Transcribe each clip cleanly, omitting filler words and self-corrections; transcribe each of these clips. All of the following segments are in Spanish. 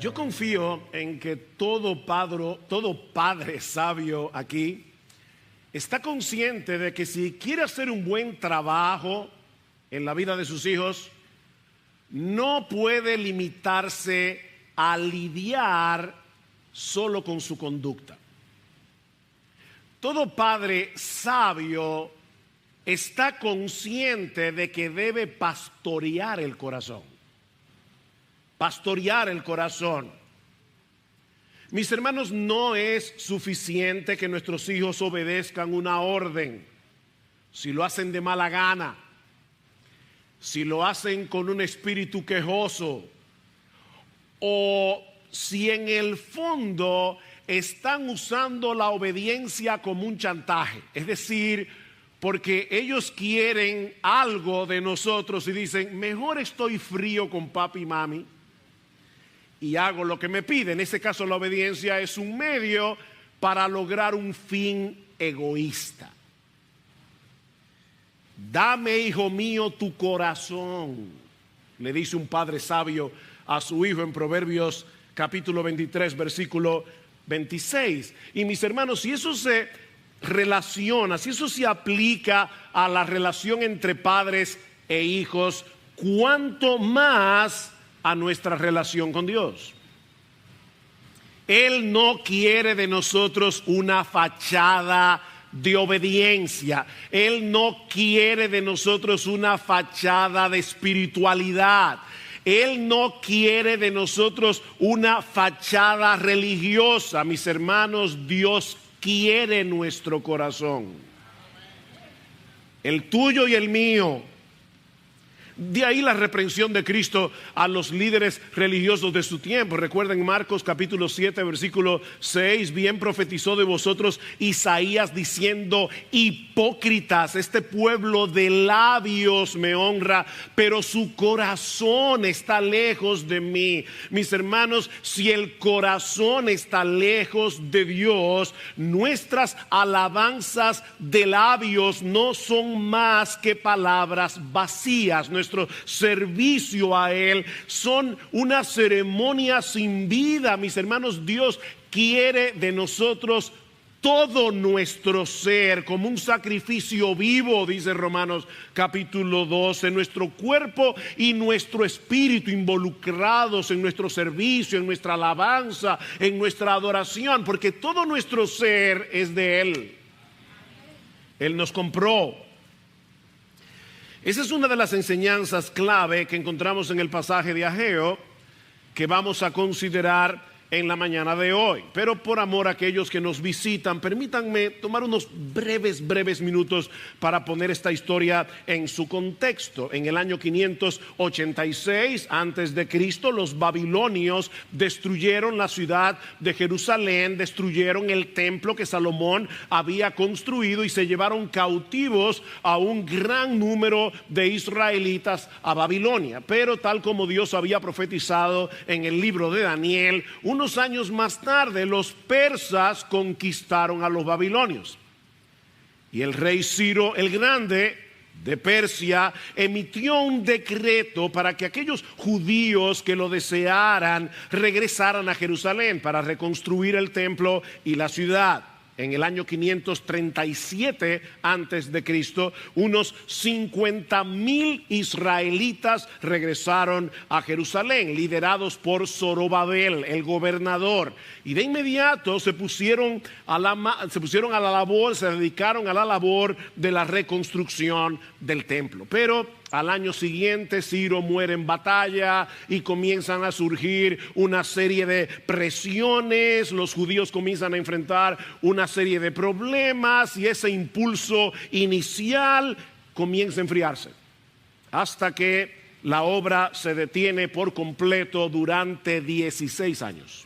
Yo confío en que todo padre sabio aquí está consciente de que si quiere hacer un buen trabajo en la vida de sus hijos, no puede limitarse a lidiar solo con su conducta. Todo padre sabio está consciente de que debe pastorear el corazón. Pastorear el corazón. Mis hermanos, no es suficiente que nuestros hijos obedezcan una orden. Si lo hacen de mala gana, si lo hacen con un espíritu quejoso, o si en el fondo están usando la obediencia como un chantaje, es decir, porque ellos quieren algo de nosotros y dicen, mejor estoy frío con papi y mami y hago lo que me piden. En ese caso la obediencia es un medio para lograr un fin egoísta. Dame, hijo mío, tu corazón, le dice un padre sabio a su hijo en Proverbios capítulo 23, versículo 26. Y mis hermanos, si eso se relaciona, si eso se aplica a la relación entre padres e hijos, ¿cuánto más a nuestra relación con Dios? Él no quiere de nosotros una fachada de obediencia. Él no quiere de nosotros una fachada de espiritualidad. Él no quiere de nosotros una fachada religiosa. Mis hermanos, Dios quiere nuestro corazón, el tuyo y el mío. De ahí la reprensión de Cristo a los líderes religiosos de su tiempo. Recuerden Marcos capítulo 7 versículo 6, bien profetizó de vosotros Isaías diciendo, hipócritas, este pueblo de labios me honra, pero su corazón está lejos de mí. Mis hermanos, si el corazón está lejos de Dios, nuestras alabanzas de labios no son más que palabras vacías. Nuestro servicio a Él son una ceremonia sin vida. Mis hermanos, Dios quiere de nosotros todo nuestro ser como un sacrificio vivo, dice Romanos capítulo 12, nuestro cuerpo y nuestro espíritu involucrados en nuestro servicio, en nuestra alabanza, en nuestra adoración, porque todo nuestro ser es de Él. Él nos compró. Esa es una de las enseñanzas clave que encontramos en el pasaje de Ageo que vamos a considerar en la mañana de hoy. Pero por amor a aquellos que nos visitan, permítanme tomar unos breves minutos para poner esta historia en su contexto. En el año 586 antes de Cristo, los babilonios destruyeron la ciudad de Jerusalén, destruyeron el templo que Salomón había construido y se llevaron cautivos a un gran número de israelitas a Babilonia. Pero tal como Dios había profetizado en el libro de Daniel, unos años más tarde los persas conquistaron a los babilonios y el rey Ciro el Grande de Persia emitió un decreto para que aquellos judíos que lo desearan regresaran a Jerusalén para reconstruir el templo y la ciudad. En el año 537 antes de Cristo, unos 50,000 israelitas regresaron a Jerusalén, liderados por Zorobabel, el gobernador, y de inmediato se pusieron a la labor, se dedicaron a la labor de la reconstrucción del templo. Pero al año siguiente Ciro muere en batalla y comienzan a surgir una serie de presiones. Los judíos comienzan a enfrentar una serie de problemas y ese impulso inicial comienza a enfriarse hasta que la obra se detiene por completo durante 16 años.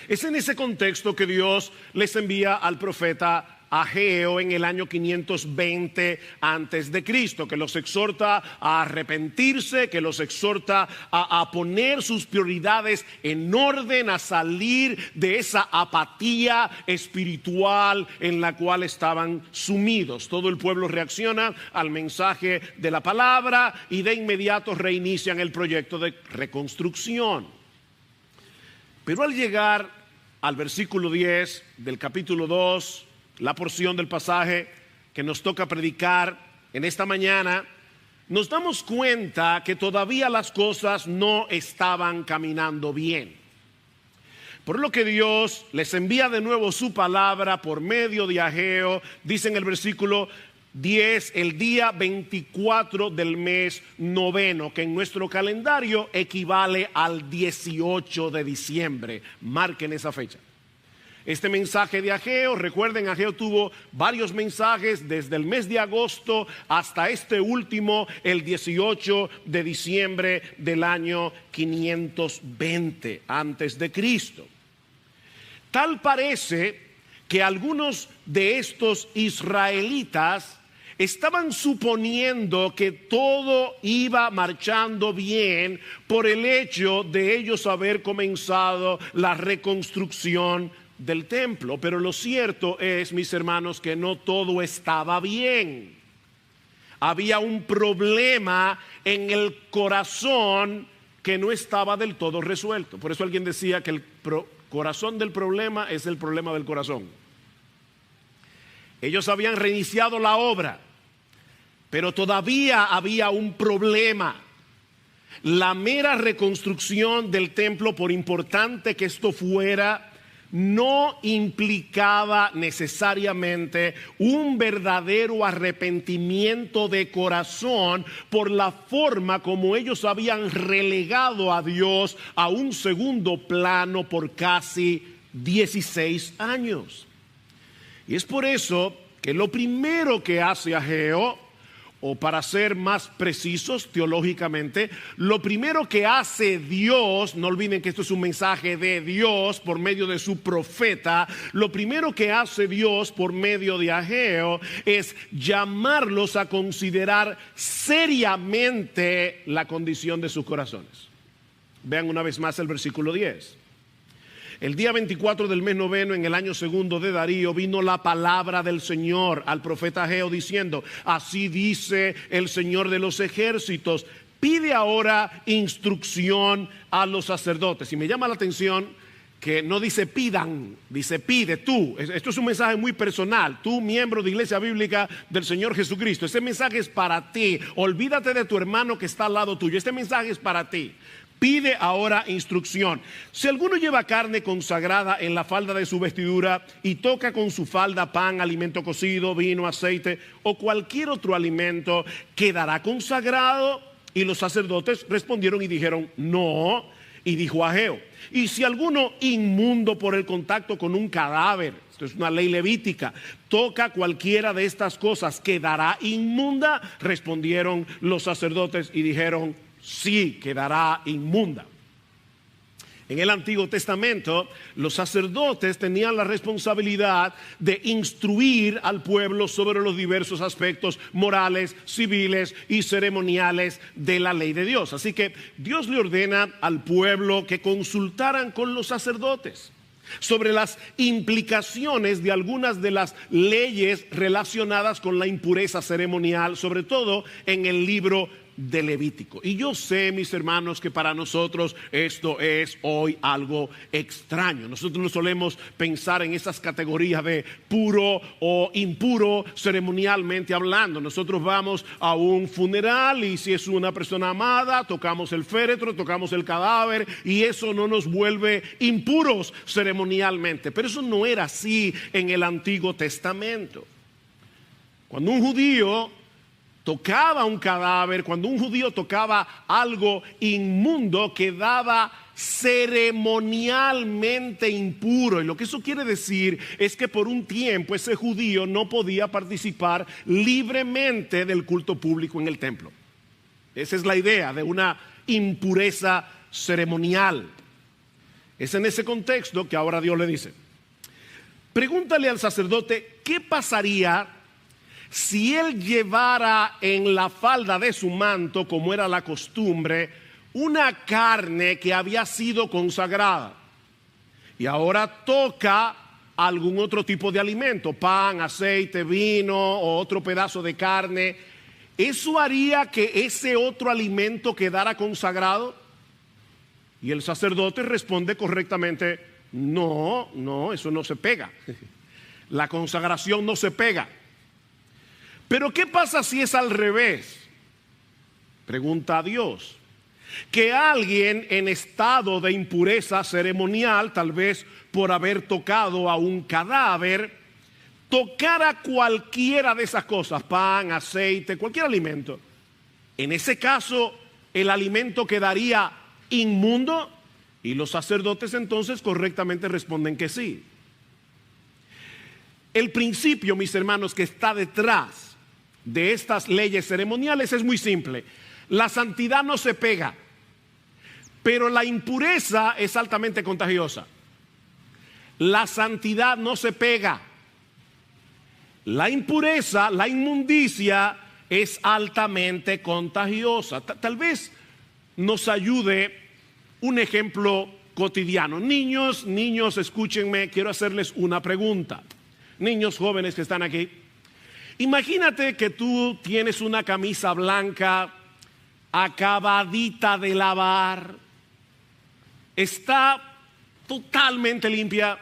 Es en ese contexto que Dios les envía al profeta Ageo en el año 520 antes de Cristo, que los exhorta a arrepentirse, que los exhorta a poner sus prioridades en orden, a salir de esa apatía espiritual en la cual estaban sumidos. Todo el pueblo reacciona al mensaje de la palabra y de inmediato reinician el proyecto de reconstrucción. Pero al llegar al versículo 10 del capítulo 2, la porción del pasaje que nos toca predicar en esta mañana, nos damos cuenta que todavía las cosas no estaban caminando bien. Por lo que Dios les envía de nuevo su palabra por medio de Ageo. Dice en el versículo 10, el día 24 del mes noveno, que en nuestro calendario equivale al 18 de diciembre. Marquen esa fecha. Este mensaje de Ageo, recuerden, Ageo tuvo varios mensajes desde el mes de agosto hasta este último, el 18 de diciembre del año 520 antes de Cristo. Tal parece que algunos de estos israelitas estaban suponiendo que todo iba marchando bien por el hecho de ellos haber comenzado la reconstrucción del templo. Pero lo cierto es, mis hermanos, que no todo estaba bien. Había un problema en el corazón que no estaba del todo resuelto. Por eso alguien decía que el corazón del problema es el problema del corazón. Ellos habían reiniciado la obra, pero todavía había un problema. La mera reconstrucción del templo, por importante que esto fuera, no implicaba necesariamente un verdadero arrepentimiento de corazón por la forma como ellos habían relegado a Dios a un segundo plano por casi 16 años. Y es por eso que lo primero que hace Ageo, o para ser más precisos teológicamente, lo primero que hace Dios, no olviden que esto es un mensaje de Dios por medio de su profeta, lo primero que hace Dios por medio de Ageo es llamarlos a considerar seriamente la condición de sus corazones. Vean una vez más el versículo 10. El día 24 del mes noveno, en el año segundo de Darío, vino la palabra del Señor al profeta Ageo diciendo: así dice el Señor de los ejércitos, pide ahora instrucción a los sacerdotes. Y me llama la atención que no dice pidan, dice pide tú. Esto es un mensaje muy personal. Tú, miembro de Iglesia Bíblica del Señor Jesucristo, este mensaje es para ti. Olvídate de tu hermano que está al lado tuyo. Este mensaje es para ti. Pide ahora instrucción. Si alguno lleva carne consagrada en la falda de su vestidura y toca con su falda pan, alimento cocido, vino, aceite o cualquier otro alimento, ¿quedará consagrado? Y los sacerdotes respondieron y dijeron no. Y dijo Ageo: y si alguno inmundo por el contacto con un cadáver, esto es una ley levítica, toca cualquiera de estas cosas, ¿quedará inmunda? Respondieron los sacerdotes y dijeron sí, quedará inmunda. En el Antiguo Testamento, los sacerdotes tenían la responsabilidad de instruir al pueblo sobre los diversos aspectos morales, civiles y ceremoniales de la ley de Dios. Así que Dios le ordena al pueblo que consultaran con los sacerdotes sobre las implicaciones de algunas de las leyes relacionadas con la impureza ceremonial, sobre todo en el libro de Levítico. Y yo sé, mis hermanos, que para nosotros esto es hoy algo extraño. Nosotros no solemos pensar en esas categorías de puro o impuro ceremonialmente hablando. Nosotros vamos a un funeral y si es una persona amada, tocamos el féretro, tocamos el cadáver y eso no nos vuelve impuros ceremonialmente. Pero eso no era así en el Antiguo Testamento. Cuando un judío tocaba un cadáver, cuando un judío tocaba algo inmundo, quedaba ceremonialmente impuro. Y lo que eso quiere decir es que por un tiempo ese judío no podía participar libremente del culto público en el templo. Esa es la idea de una impureza ceremonial. Es en ese contexto que ahora Dios le dice: pregúntale al sacerdote qué pasaría si él llevara en la falda de su manto, como era la costumbre, una carne que había sido consagrada y ahora toca algún otro tipo de alimento, pan, aceite, vino o otro pedazo de carne. ¿Eso haría que ese otro alimento quedara consagrado? Y el sacerdote responde correctamente: no, eso no se pega. La consagración no se pega. Pero ¿qué pasa si es al revés? Pregunta a Dios. Que alguien en estado de impureza ceremonial, tal vez por haber tocado a un cadáver, tocara cualquiera de esas cosas, pan, aceite, cualquier alimento. En ese caso, el alimento quedaría inmundo, y los sacerdotes entonces correctamente responden que sí. El principio, mis hermanos, que está detrás de estas leyes ceremoniales es muy simple. La santidad no se pega, pero la impureza es altamente contagiosa. La santidad no se pega. La impureza, la inmundicia es altamente contagiosa. Tal vez nos ayude un ejemplo cotidiano. Niños, escúchenme, quiero hacerles una pregunta. Niños jóvenes que están aquí. Imagínate que tú tienes una camisa blanca acabadita de lavar, está totalmente limpia,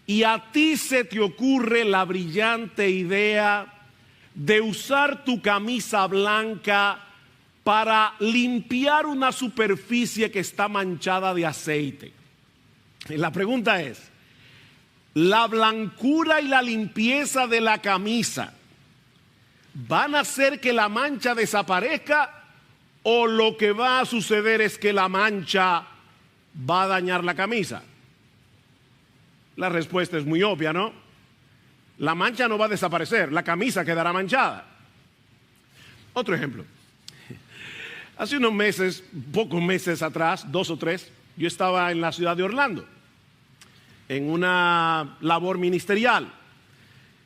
y a ti se te ocurre la brillante idea de usar tu camisa blanca para limpiar una superficie que está manchada de aceite. Y la pregunta es: ¿la blancura y la limpieza de la camisa van a hacer que la mancha desaparezca, o lo que va a suceder es que la mancha va a dañar la camisa? La respuesta es muy obvia, ¿no? La mancha no va a desaparecer, la camisa quedará manchada. Otro ejemplo. Hace unos meses, pocos meses atrás, 2 o 3, yo estaba en la ciudad de Orlando, en una labor ministerial.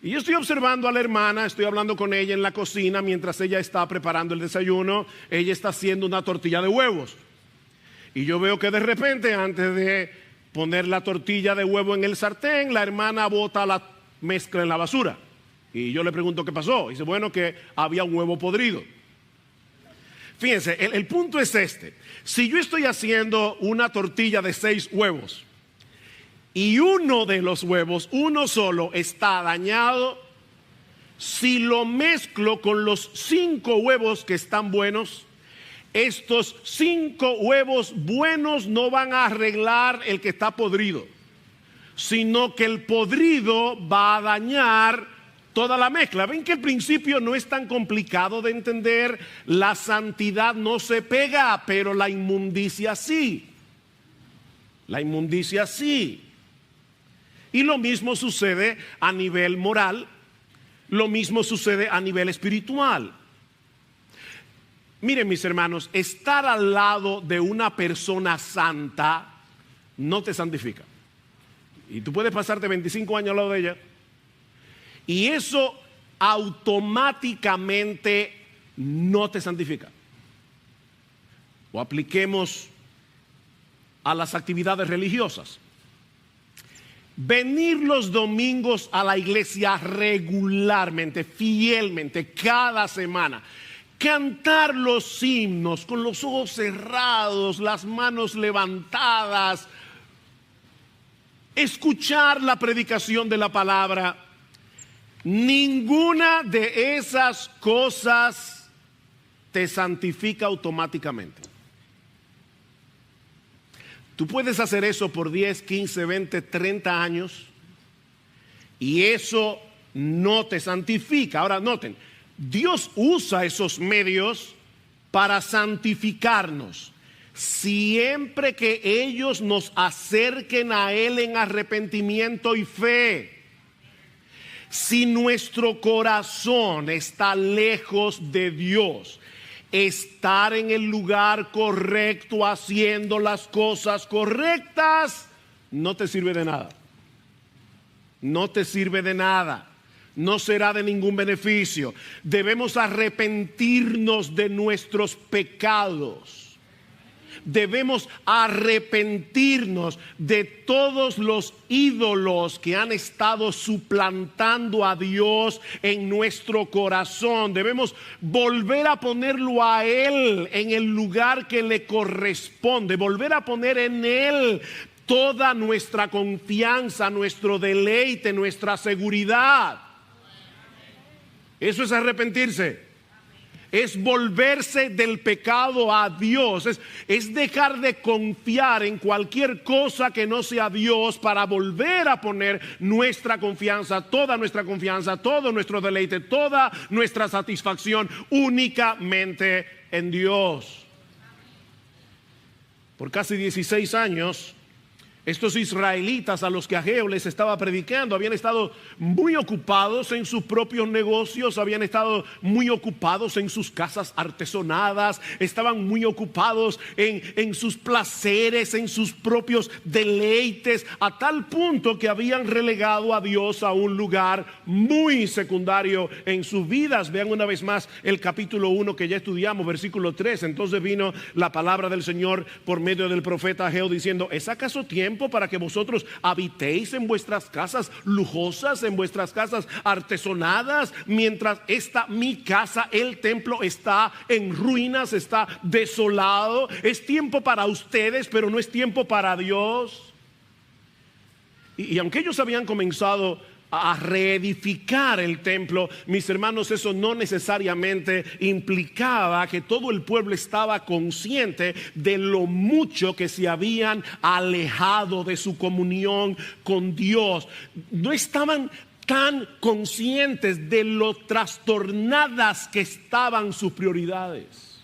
Y yo estoy observando a la hermana, estoy hablando con ella en la cocina mientras ella está preparando el desayuno. Ella está haciendo una tortilla de huevos. Y yo veo que de repente, antes de poner la tortilla de huevo en el sartén, la hermana bota la mezcla en la basura. Y yo le pregunto qué pasó. Y dice, bueno, que había un huevo podrido. Fíjense, el punto es este. Si yo estoy haciendo una tortilla de 6 huevos, y uno de los huevos, uno solo, está dañado, si lo mezclo con los 5 huevos que están buenos, estos 5 huevos buenos no van a arreglar el que está podrido, sino que el podrido va a dañar toda la mezcla. Ven que el principio no es tan complicado de entender. La santidad no se pega, pero la inmundicia sí. La inmundicia sí. Y lo mismo sucede a nivel moral, lo mismo sucede a nivel espiritual. Miren, mis hermanos, estar al lado de una persona santa no te santifica. Y tú puedes pasarte 25 años al lado de ella, y eso automáticamente no te santifica. O apliquemos a las actividades religiosas. Venir los domingos a la iglesia regularmente, fielmente, cada semana. Cantar los himnos con los ojos cerrados, las manos levantadas. Escuchar la predicación de la palabra. Ninguna de esas cosas te santifica automáticamente. Tú puedes hacer eso por 10, 15, 20, 30 años y eso no te santifica. Ahora noten, Dios usa esos medios para santificarnos, siempre que ellos nos acerquen a Él en arrepentimiento y fe. Si nuestro corazón está lejos de Dios, estar en el lugar correcto, haciendo las cosas correctas, no te sirve de nada. No te sirve de nada. No será de ningún beneficio. Debemos arrepentirnos de nuestros pecados. debemos arrepentirnos de todos los ídolos que han estado suplantando a Dios en nuestro corazón. Debemos volver a ponerlo a Él en el lugar que le corresponde, volver a poner en Él toda nuestra confianza, nuestro deleite, nuestra seguridad. Eso es arrepentirse. Es volverse del pecado a Dios. Es dejar de confiar en cualquier cosa que no sea Dios para volver a poner nuestra confianza, todo nuestro deleite, toda nuestra satisfacción únicamente en Dios. Por casi 16 años, estos israelitas a los que Ageo les estaba predicando habían estado muy ocupados en sus propios negocios, habían estado muy ocupados en sus casas artesonadas, estaban muy ocupados en sus placeres, en sus propios deleites, a tal punto que habían relegado a Dios a un lugar muy secundario en sus vidas. Vean una vez más el capítulo 1 que ya estudiamos, versículo 3. Entonces vino la palabra del Señor por medio del profeta Ageo diciendo: ¿es acaso tiempo para que vosotros habitéis en vuestras casas lujosas, en vuestras casas artesonadas, mientras mi casa, el templo, está en ruinas, está desolado? Es tiempo para ustedes, pero no es tiempo para Dios. Y aunque ellos habían comenzado a reedificar el templo, mis hermanos, eso no necesariamente implicaba que todo el pueblo estaba consciente de lo mucho que se habían alejado de su comunión con Dios. No estaban tan conscientes de lo trastornadas que estaban sus prioridades.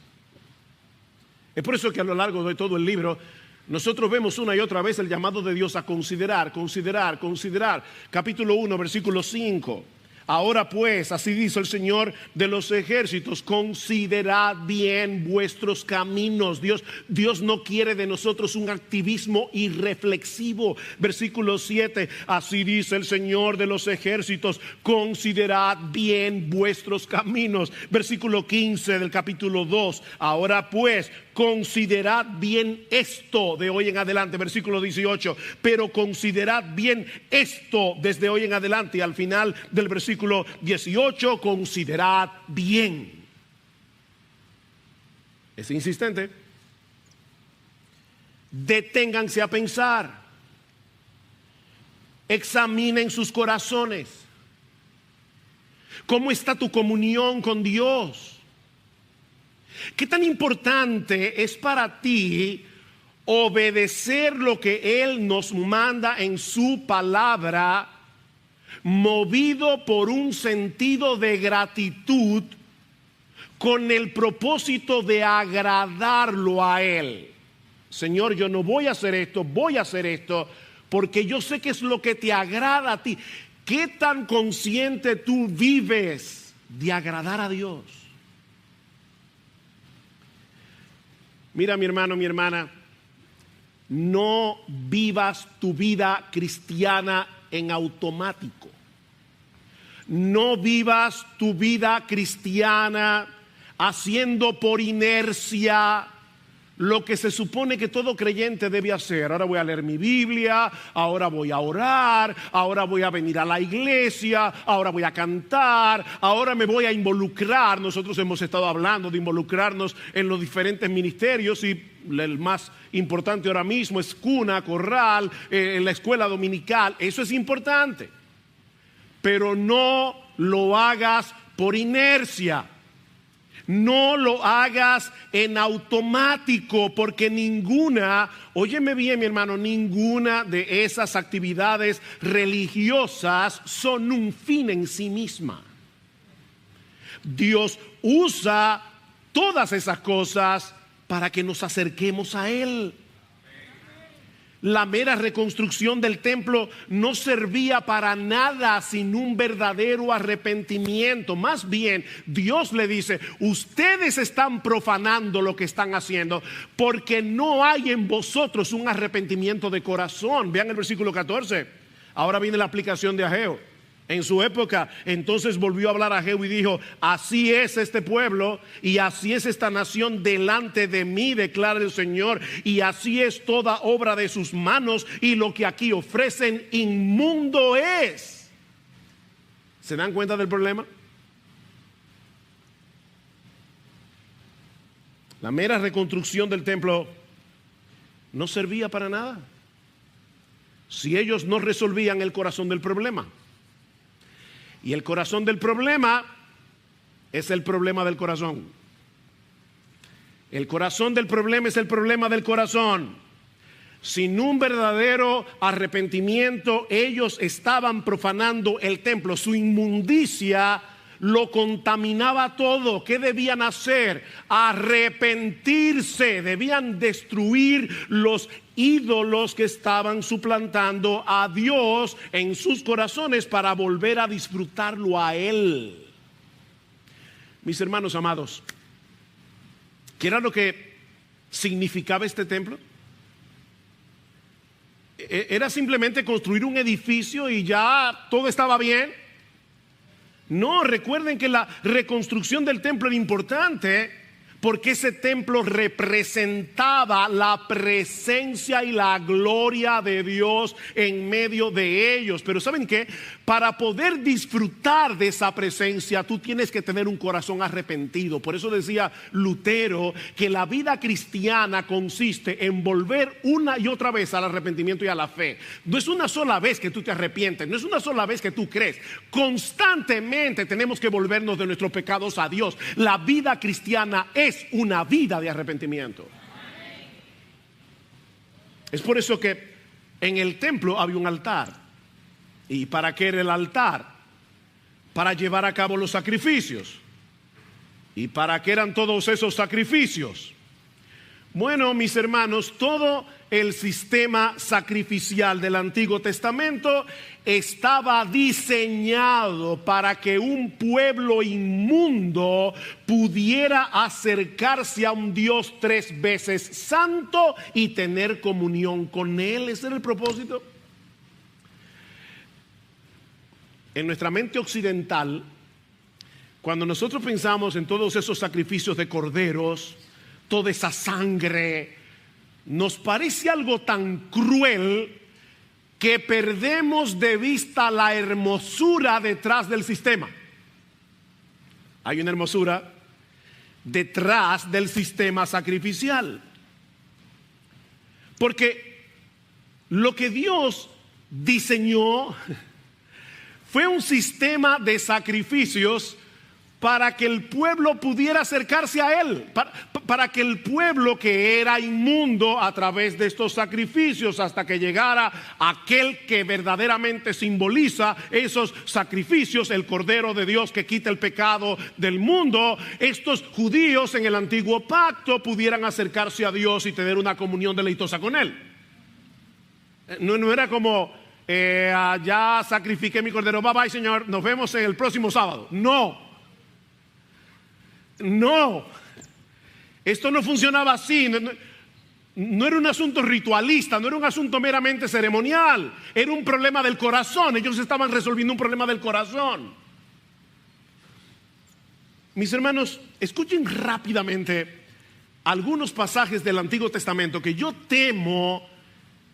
Es por eso que a lo largo de todo el libro nosotros vemos una y otra vez el llamado de Dios a considerar. Capítulo 1, versículo 5. Ahora pues, así dice el Señor de los ejércitos: considerad bien vuestros caminos. Dios no quiere de nosotros un activismo irreflexivo. Versículo 7, así dice el Señor de los ejércitos: considerad bien vuestros caminos. Versículo 15 del capítulo 2, ahora pues, considerad bien esto de hoy en adelante. Versículo 18, pero considerad bien esto desde hoy en adelante. Y al final del versículo 18, considerad bien. Es insistente. Deténganse a pensar. Examinen sus corazones. ¿Cómo está tu comunión con Dios? ¿Qué tan importante es para ti obedecer lo que Él nos manda en su palabra, movido por un sentido de gratitud, con el propósito de agradarlo a Él? Señor, yo no voy a hacer esto, voy a hacer esto porque yo sé que es lo que te agrada a ti. ¿Qué tan consciente tú vives de agradar a Dios? Mira, mi hermano, mi hermana, no vivas tu vida cristiana en automático. No vivas tu vida cristiana haciendo por inercia lo que se supone que todo creyente debe hacer. Ahora voy a leer mi Biblia, ahora voy a orar, ahora voy a venir a la iglesia, ahora voy a cantar, ahora me voy a involucrar. Nosotros hemos estado hablando de involucrarnos en los diferentes ministerios, y el más importante ahora mismo es cuna, corral, en la escuela dominical. Eso es importante, pero no lo hagas por inercia. No lo hagas en automático, porque óyeme bien, mi hermano, ninguna de esas actividades religiosas son un fin en sí misma. Dios usa todas esas cosas para que nos acerquemos a Él. La mera reconstrucción del templo no servía para nada sin un verdadero arrepentimiento. Más bien, Dios le dice: ustedes están profanando lo que están haciendo porque no hay en vosotros un arrepentimiento de corazón. Vean el versículo 14. Ahora viene la aplicación de Ageo. en su época. Entonces volvió a hablar a Jehú y dijo: así es este pueblo y así es esta nación delante de mí, declara el Señor, y así es toda obra de sus manos, y lo que aquí ofrecen inmundo es. ¿Se dan cuenta del problema? La mera reconstrucción del templo no servía para nada si ellos no resolvían el corazón del problema. Y el corazón del problema es el problema del corazón. El corazón del problema es el problema del corazón. Sin un verdadero arrepentimiento, ellos estaban profanando el templo. Su inmundicia lo contaminaba todo. ¿Qué debían hacer? Arrepentirse. Debían destruir los ídolos que estaban suplantando a Dios en sus corazones para volver a disfrutarlo a Él. Mis hermanos amados, ¿qué era lo que significaba este templo? ¿Era simplemente construir un edificio y ya todo estaba bien? No, recuerden que la reconstrucción del templo era importante porque ese templo representaba la presencia y la gloria de Dios en medio de ellos. Pero ¿saben qué? Para poder disfrutar de esa presencia, tú tienes que tener un corazón arrepentido. Por eso decía Lutero que la vida cristiana consiste en volver una y otra vez al arrepentimiento y a la fe. No es una sola vez que tú te arrepientes, no es una sola vez que tú crees. Constantemente tenemos que volvernos de nuestros pecados a Dios. La vida cristiana es una vida de arrepentimiento. Es por eso que en el templo había un altar. ¿Y para qué era el altar? Para llevar a cabo los sacrificios. ¿Y para qué eran todos esos sacrificios? Bueno, mis hermanos, todo el sistema sacrificial del Antiguo Testamento estaba diseñado para que un pueblo inmundo pudiera acercarse a un Dios 3 veces santo y tener comunión con Él. Ese era el propósito. En nuestra mente occidental, cuando nosotros pensamos en todos esos sacrificios de corderos, toda esa sangre, nos parece algo tan cruel que perdemos de vista la hermosura detrás del sistema. Hay una hermosura detrás del sistema sacrificial. Porque lo que Dios diseñó fue un sistema de sacrificios para que el pueblo pudiera acercarse a Él, para que el pueblo que era inmundo a través de estos sacrificios, hasta que llegara aquel que verdaderamente simboliza esos sacrificios, el Cordero de Dios que quita el pecado del mundo, estos judíos en el antiguo pacto pudieran acercarse a Dios y tener una comunión deleitosa con Él. No era como ya sacrifiqué mi cordero, bye bye Señor, nos vemos el próximo sábado. No, esto no funcionaba así. No era un asunto ritualista, no era un asunto meramente ceremonial, era un problema del corazón. Ellos estaban resolviendo un problema del corazón. Mis hermanos, escuchen rápidamente algunos pasajes del Antiguo Testamento que yo temo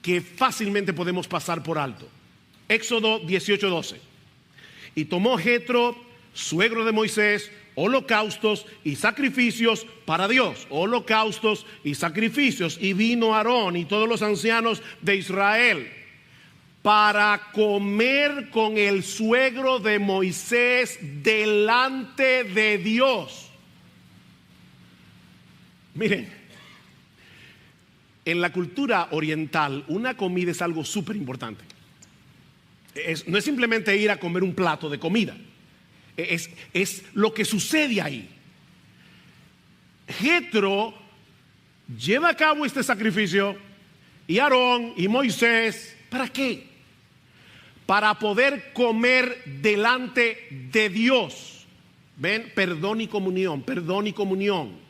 que fácilmente podemos pasar por alto. Éxodo 18:12. Y tomó Jetro, suegro de Moisés, holocaustos y sacrificios para Dios, holocaustos y sacrificios, y vino Aarón y todos los ancianos de Israel para comer con el suegro de Moisés delante de Dios. Miren, en la cultura oriental una comida es algo súper importante. No es simplemente ir a comer un plato de comida. Es lo que sucede ahí. Jetro lleva a cabo este sacrificio y Aarón y Moisés, ¿para qué? Para poder comer delante de Dios. ¿Ven? Perdón y comunión, perdón y comunión.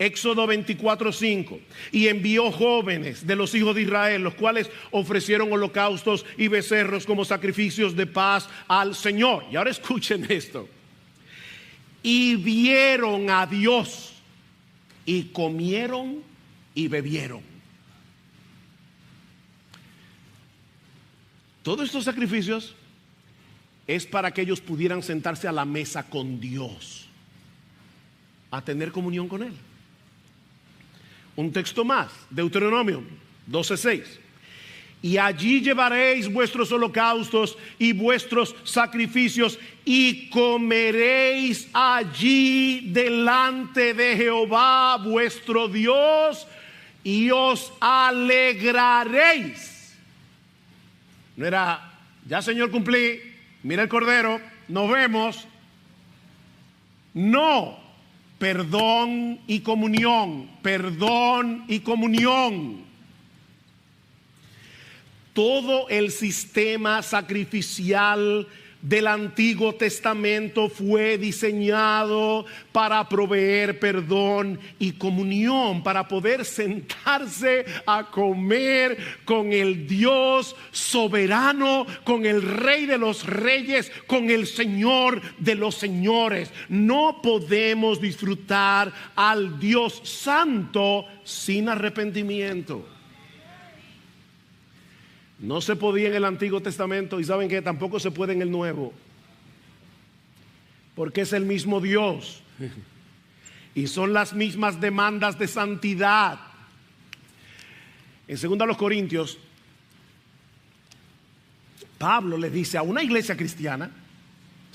Éxodo 24:5. Y envió jóvenes de los hijos de Israel, los cuales ofrecieron holocaustos y becerros como sacrificios de paz al Señor. Y ahora escuchen esto. Y vieron a Dios y comieron y bebieron. Todos estos sacrificios es para que ellos pudieran sentarse a la mesa con Dios, a tener comunión con Él. Un texto más, Deuteronomio 12:6. Y allí llevaréis vuestros holocaustos y vuestros sacrificios y comeréis allí delante de Jehová vuestro Dios y os alegraréis. No era, ya Señor cumplí, mira el cordero, nos vemos. No, perdón y comunión, perdón y comunión. Todo el sistema sacrificial del Antiguo Testamento fue diseñado para proveer perdón y comunión, para poder sentarse a comer con el Dios soberano, con el Rey de los Reyes, con el Señor de los Señores. No podemos disfrutar al Dios Santo sin arrepentimiento. No se podía en el Antiguo Testamento y saben que tampoco se puede en el Nuevo, porque es el mismo Dios y son las mismas demandas de santidad. En 2 Corintios, Pablo le dice a una iglesia cristiana,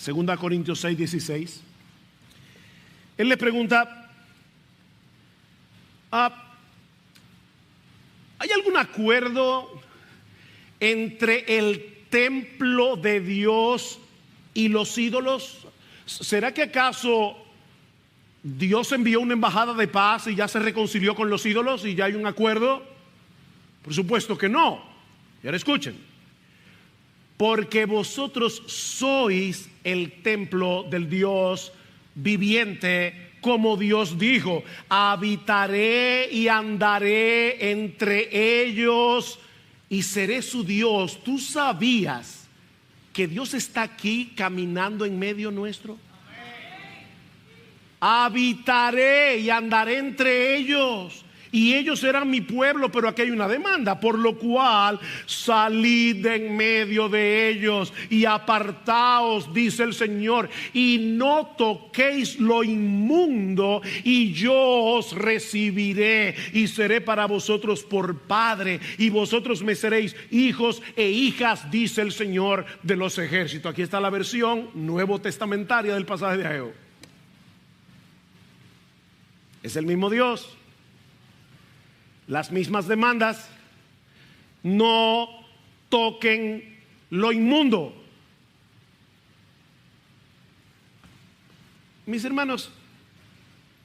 2 Corintios 6:16, él le pregunta: ¿hay algún acuerdo entre el templo de Dios y los ídolos? ¿Será que acaso Dios envió una embajada de paz y ya se reconcilió con los ídolos y ya hay un acuerdo? Por supuesto que no. Y ahora escuchen: porque vosotros sois el templo del Dios viviente, como Dios dijo: habitaré y andaré entre ellos y seré su Dios. ¿Tú sabías que Dios está aquí caminando en medio nuestro? Habitaré y andaré entre ellos, y ellos serán mi pueblo. Pero aquí hay una demanda: por lo cual salid de en medio de ellos y apartaos, dice el Señor, y no toquéis lo inmundo, y yo os recibiré y seré para vosotros por padre, y vosotros me seréis hijos e hijas, dice el Señor de los ejércitos. Aquí está la versión nuevo testamentaria del pasaje de Ageo. Es el mismo Dios, las mismas demandas: no toquen lo inmundo. Mis hermanos,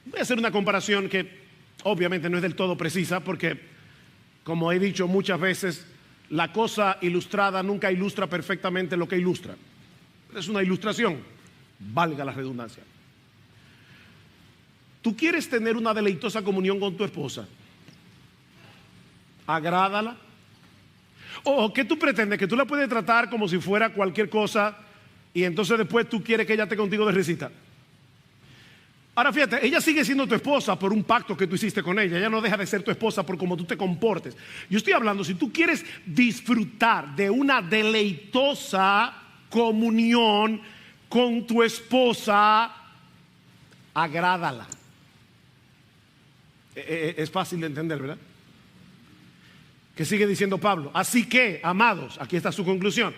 voy a hacer una comparación que obviamente no es del todo precisa, porque, como he dicho muchas veces, la cosa ilustrada nunca ilustra perfectamente lo que ilustra. Es una ilustración, valga la redundancia. Tú quieres tener una deleitosa comunión con tu esposa, agrádala. ¿O qué tú pretendes? Que tú la puedes tratar como si fuera cualquier cosa y entonces después tú quieres que ella esté contigo de risita. Ahora fíjate, ella sigue siendo tu esposa por un pacto que tú hiciste con ella. Ella no deja de ser tu esposa por cómo tú te comportes. Yo estoy hablando, si tú quieres disfrutar de una deleitosa comunión con tu esposa, agrádala. Es fácil de entender, ¿verdad? ¿Qué sigue diciendo Pablo? Así que, amados, aquí está su conclusión: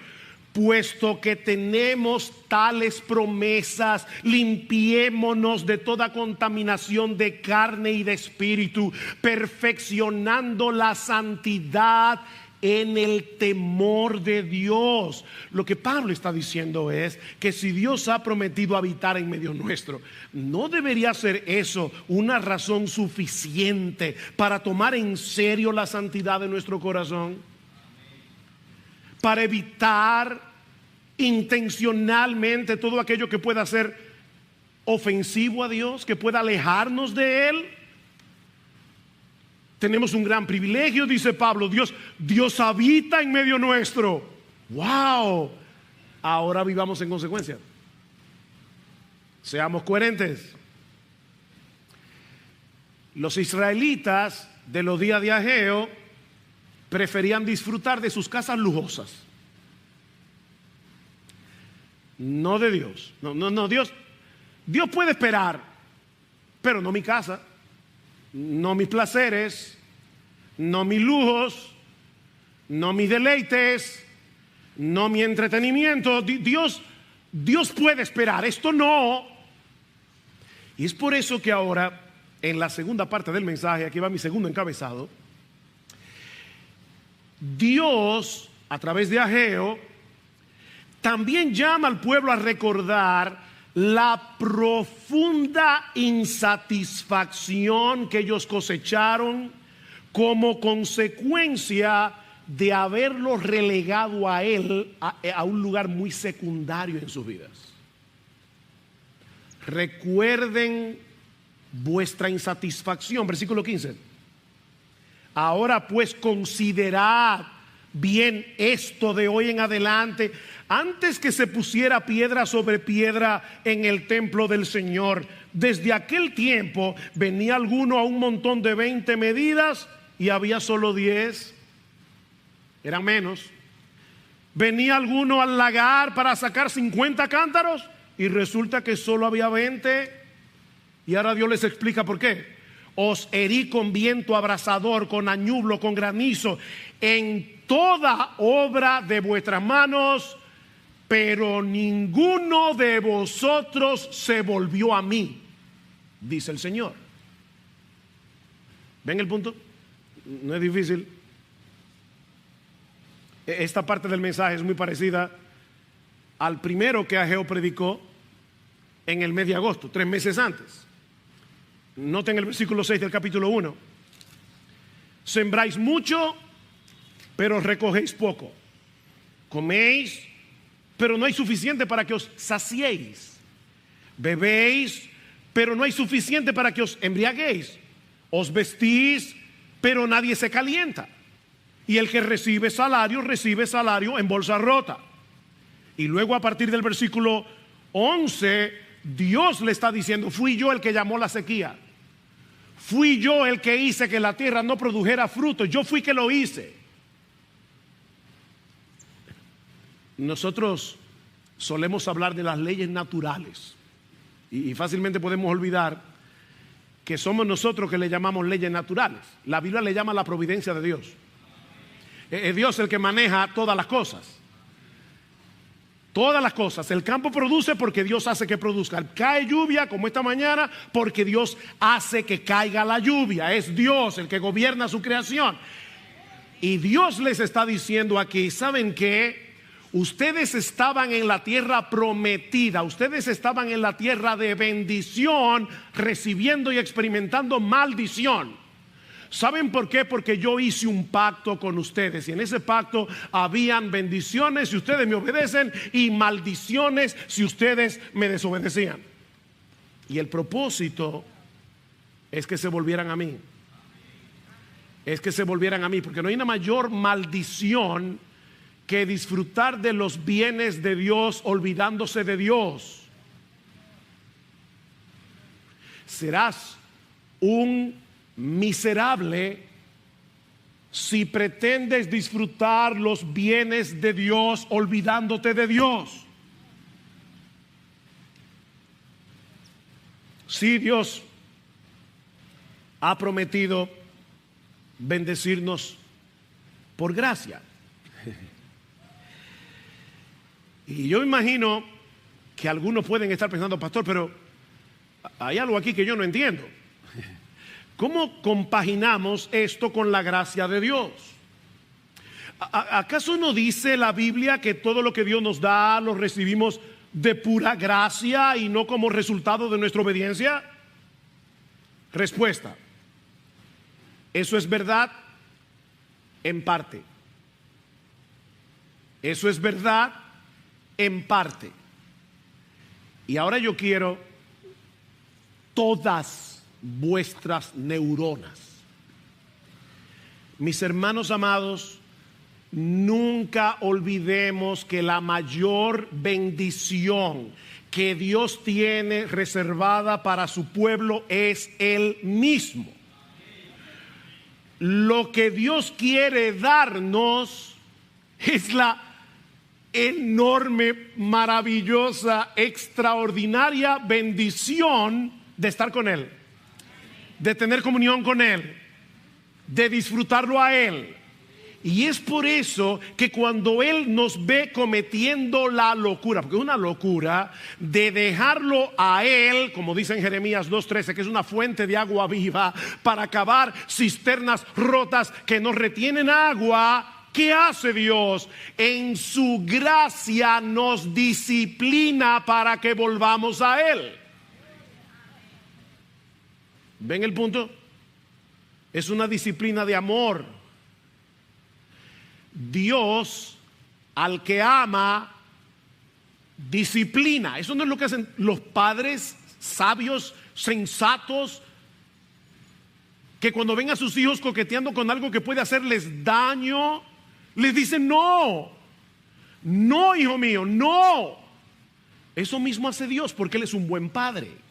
puesto que tenemos tales promesas, limpiémonos de toda contaminación de carne y de espíritu, perfeccionando la santidad en el temor de Dios. Lo que Pablo está diciendo es que si Dios ha prometido habitar en medio nuestro, ¿no debería ser eso una razón suficiente para tomar en serio la santidad de nuestro corazón? Para evitar intencionalmente todo aquello que pueda ser ofensivo a Dios, que pueda alejarnos de Él. tenemos un gran privilegio, dice Pablo. Dios habita en medio nuestro. ¡Wow! Ahora vivamos en consecuencia. Seamos coherentes. Los israelitas de los días de Ageo preferían disfrutar de sus casas lujosas, no de Dios. No, Dios puede esperar, pero no mi casa, no mis placeres, no mis lujos, no mis deleites, no mi entretenimiento. Dios puede esperar, esto no. Y es por eso que ahora, en la segunda parte del mensaje, aquí va mi segundo encabezado, Dios, a través de Ageo, también llama al pueblo a recordar la profunda insatisfacción que ellos cosecharon como consecuencia de haberlo relegado a él a un lugar muy secundario en sus vidas. Recuerden vuestra insatisfacción, versículo 15. Ahora pues considerad bien esto de hoy en adelante, antes que se pusiera piedra sobre piedra en el templo del Señor. Desde aquel tiempo venía alguno a un montón de 20 medidas y había solo 10, eran menos. Venía alguno al lagar para sacar 50 cántaros y resulta que solo había 20. Y ahora Dios les explica por qué. Os herí con viento abrasador, con añublo, con granizo, en toda obra de vuestras manos, pero ninguno de vosotros se volvió a mí, dice el Señor. ¿Ven el punto? No es difícil. Esta parte del mensaje es muy parecida al primero que Ageo predicó en el mes de agosto, 3 meses antes. Noten el versículo 6 del capítulo 1. Sembráis mucho, pero recogéis poco. Coméis, pero no hay suficiente para que os saciéis. Bebéis, pero no hay suficiente para que os embriaguéis. Os vestís, pero nadie se calienta. Y el que recibe salario en bolsa rota. Y luego a partir del versículo 11, Dios le está diciendo: fui yo el que llamó la sequía. Fui yo el que hice que la tierra no produjera fruto. Yo fui que lo hice. Nosotros solemos hablar de las leyes naturales y fácilmente podemos olvidar que somos nosotros que le llamamos leyes naturales. La Biblia le llama la providencia de Dios. Es Dios el que maneja todas las cosas. Todas las cosas. El campo produce porque Dios hace que produzca. Cae lluvia como esta mañana porque Dios hace que caiga la lluvia. Es Dios el que gobierna su creación. Y Dios les está diciendo aquí: ¿saben qué? Ustedes estaban en la tierra prometida. Ustedes estaban en la tierra de bendición, recibiendo y experimentando maldición. ¿Saben por qué? Porque yo hice un pacto con ustedes y en ese pacto habían bendiciones si ustedes me obedecen y maldiciones si ustedes me desobedecían. Y el propósito es que se volvieran a mí. Es que se volvieran a mí, porque no hay una mayor maldición que disfrutar de los bienes de Dios olvidándose de Dios. Serás un miserable si pretendes disfrutar los bienes de Dios olvidándote de Dios. Sí, Dios ha prometido bendecirnos por gracia. Y yo imagino que algunos pueden estar pensando: pastor, pero hay algo aquí que yo no entiendo. ¿Cómo compaginamos esto con la gracia de Dios? ¿Acaso no dice la Biblia que todo lo que Dios nos da lo recibimos de pura gracia y no como resultado de nuestra obediencia? Respuesta: eso es verdad en parte. Eso es verdad en parte. Y ahora yo quiero todas vuestras neuronas. Mis hermanos amados, nunca olvidemos que la mayor bendición que Dios tiene reservada para su pueblo es Él mismo. Lo que Dios quiere darnos es la enorme, maravillosa, extraordinaria bendición de estar con Él, de tener comunión con Él, de disfrutarlo a Él. Y es por eso que cuando Él nos ve cometiendo la locura, porque es una locura, de dejarlo a Él, como dice en Jeremías 2:13, que es una fuente de agua viva para acabar cisternas rotas que no retienen agua, ¿qué hace Dios? En su gracia nos disciplina para que volvamos a Él. ¿Ven el punto? Es una disciplina de amor. Dios al que ama disciplina. Eso no es lo que hacen los padres sabios, sensatos, que cuando ven a sus hijos coqueteando con algo que puede hacerles daño, les dicen no, no, hijo mío, no. Eso mismo hace Dios porque Él es un buen padre.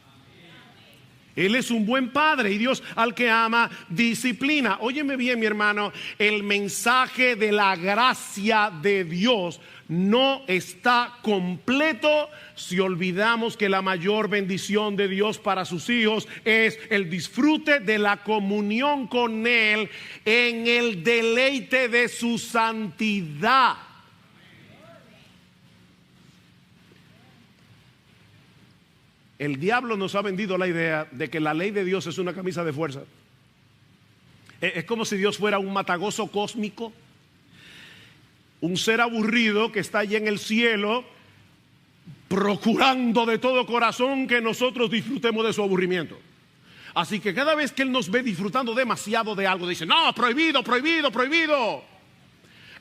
Él es un buen padre y Dios al que ama disciplina. Óyeme bien, mi hermano, el mensaje de la gracia de Dios no está completo si olvidamos que la mayor bendición de Dios para sus hijos es el disfrute de la comunión con Él en el deleite de su santidad. El diablo nos ha vendido la idea de que la ley de Dios es una camisa de fuerza. Es como si Dios fuera un matagozo cósmico, un ser aburrido que está allí en el cielo, procurando de todo corazón que nosotros disfrutemos de su aburrimiento. Así que cada vez que Él nos ve disfrutando demasiado de algo, dice, no, prohibido, prohibido, prohibido.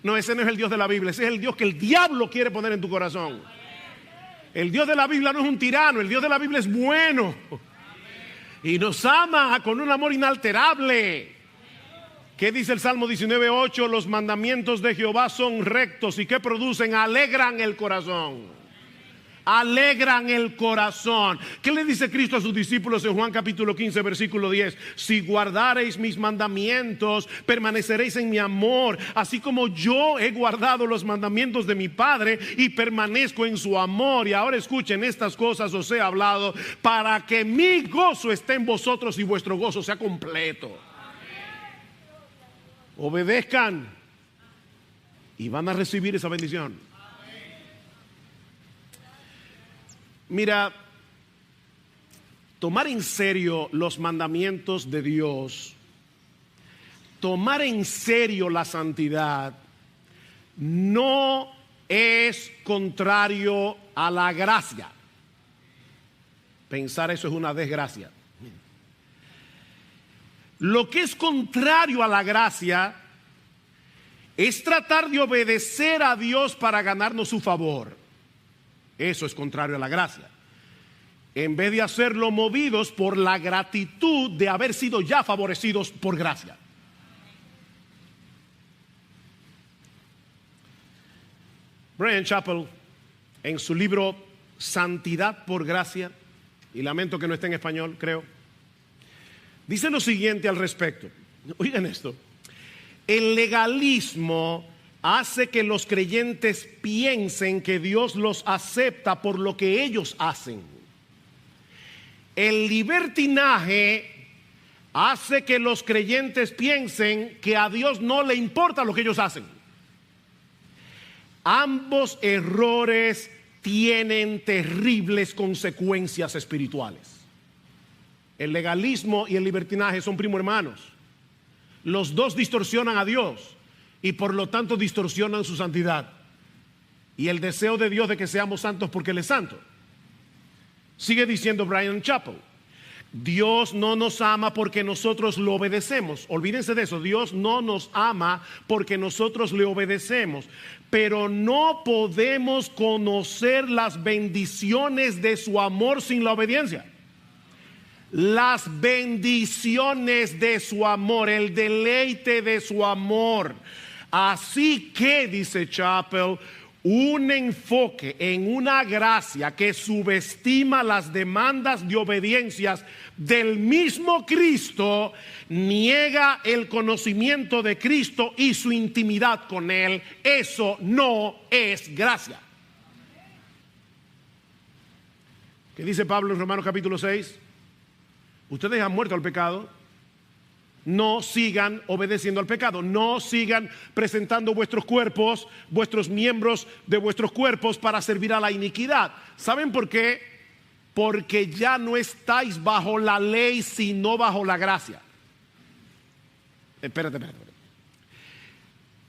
No, ese no es el Dios de la Biblia, ese es el Dios que el diablo quiere poner en tu corazón. El Dios de la Biblia no es un tirano, el Dios de la Biblia es bueno y nos ama con un amor inalterable. ¿Qué dice el Salmo 19:8? Los mandamientos de Jehová son rectos y ¿qué producen? Alegran el corazón. Alegran el corazón. ¿Qué le dice Cristo a sus discípulos en Juan capítulo 15 versículo 10? Si guardareis mis mandamientos, permaneceréis en mi amor, así como yo he guardado los mandamientos de mi Padre y permanezco en su amor. Y ahora escuchen, estas cosas os he hablado para que mi gozo esté en vosotros y vuestro gozo sea completo. Obedezcan y van a recibir esa bendición. Mira, tomar en serio los mandamientos de Dios, tomar en serio la santidad, no es contrario a la gracia. Pensar eso es una desgracia. Lo que es contrario a la gracia es tratar de obedecer a Dios para ganarnos su favor. Eso es contrario a la gracia. En vez de hacerlo movidos por la gratitud de haber sido ya favorecidos por gracia. Bryan Chapell, en su libro Santidad por Gracia, y lamento que no esté en español, creo, dice lo siguiente al respecto. Oigan esto. El legalismo hace que los creyentes piensen que Dios los acepta por lo que ellos hacen. El libertinaje hace que los creyentes piensen que a Dios no le importa lo que ellos hacen. Ambos errores tienen terribles consecuencias espirituales. El legalismo y el libertinaje son primo hermanos. Los dos distorsionan a Dios y por lo tanto distorsionan su santidad y el deseo de Dios de que seamos santos porque Él es santo. Sigue diciendo Bryan Chapell, Dios no nos ama porque nosotros lo obedecemos. Olvídense de eso, Dios no nos ama porque nosotros le obedecemos, pero no podemos conocer las bendiciones de su amor sin la obediencia. las bendiciones de su amor, el deleite de su amor. Así que, dice Chappell, un enfoque en una gracia que subestima las demandas de obediencias del mismo Cristo niega el conocimiento de Cristo y su intimidad con Él. Eso no es gracia. ¿Qué dice Pablo en Romanos capítulo 6? Ustedes han muerto al pecado. No sigan obedeciendo al pecado. No sigan presentando vuestros cuerpos, vuestros miembros de vuestros cuerpos para servir a la iniquidad. ¿Saben por qué? Porque ya no estáis bajo la ley, sino bajo la gracia. Espérate.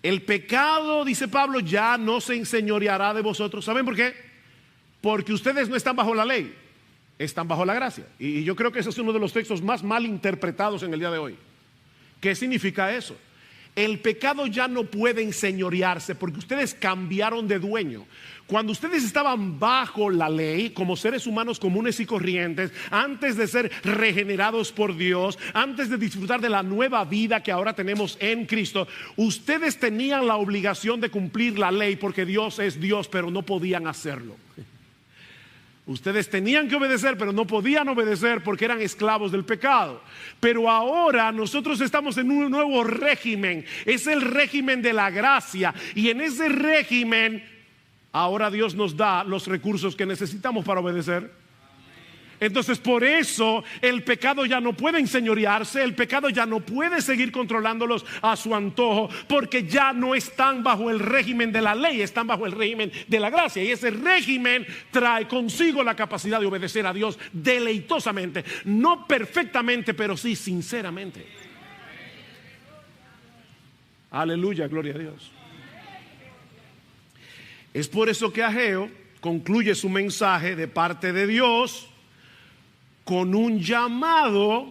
El pecado, dice Pablo, ya no se enseñoreará de vosotros. ¿Saben por qué? Porque ustedes no están bajo la ley, están bajo la gracia. Y yo creo que ese es uno de los textos más mal interpretados en el día de hoy. ¿Qué significa eso? El pecado ya no puede enseñorearse porque ustedes cambiaron de dueño. Cuando ustedes estaban bajo la ley, como seres humanos comunes y corrientes, antes de ser regenerados por Dios, antes de disfrutar de la nueva vida que ahora tenemos en Cristo, ustedes tenían la obligación de cumplir la ley porque Dios es Dios, pero no podían hacerlo. Ustedes tenían que obedecer, pero no podían obedecer porque eran esclavos del pecado. Pero ahora nosotros estamos en un nuevo régimen. Es el régimen de la gracia. Y en ese régimen, ahora Dios nos da los recursos que necesitamos para obedecer. Entonces, por eso el pecado ya no puede enseñorearse, el pecado ya no puede seguir controlándolos a su antojo, porque ya no están bajo el régimen de la ley, están bajo el régimen de la gracia. Y ese régimen trae consigo la capacidad de obedecer a Dios deleitosamente, no perfectamente, pero sí sinceramente. Aleluya, gloria a Dios. Es por eso que Ageo concluye su mensaje de parte de Dios con un llamado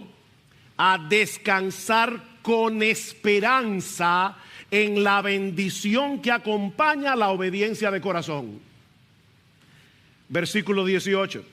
a descansar con esperanza en la bendición que acompaña la obediencia de corazón. Versículo 18.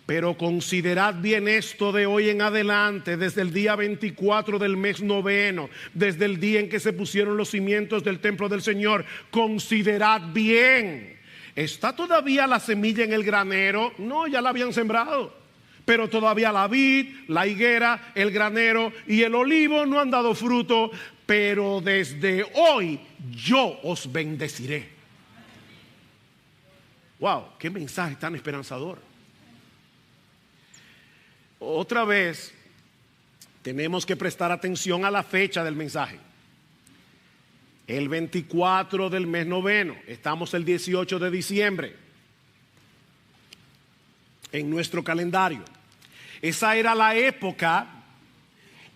Pero considerad bien esto de hoy en adelante, desde el día 24 del mes noveno, desde el día en que se pusieron los cimientos del templo del Señor. Considerad bien. ¿Está todavía la semilla en el granero? No, ya la habían sembrado. Pero todavía la vid, la higuera, el granero y el olivo no han dado fruto. Pero desde hoy yo os bendeciré. Wow, qué mensaje tan esperanzador. Otra vez tenemos que prestar atención a la fecha del mensaje. El 24 del mes noveno, estamos el 18 de diciembre en nuestro calendario. Esa era la época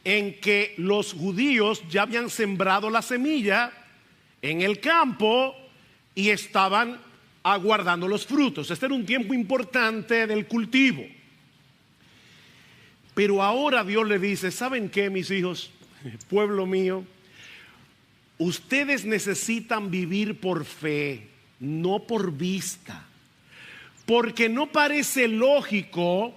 en que los judíos ya habían sembrado la semilla en el campo y estaban aguardando los frutos. Este era un tiempo importante del cultivo. Pero ahora Dios le dice, ¿saben qué, mis hijos, pueblo mío? Ustedes necesitan vivir por fe, no por vista. Porque no parece lógico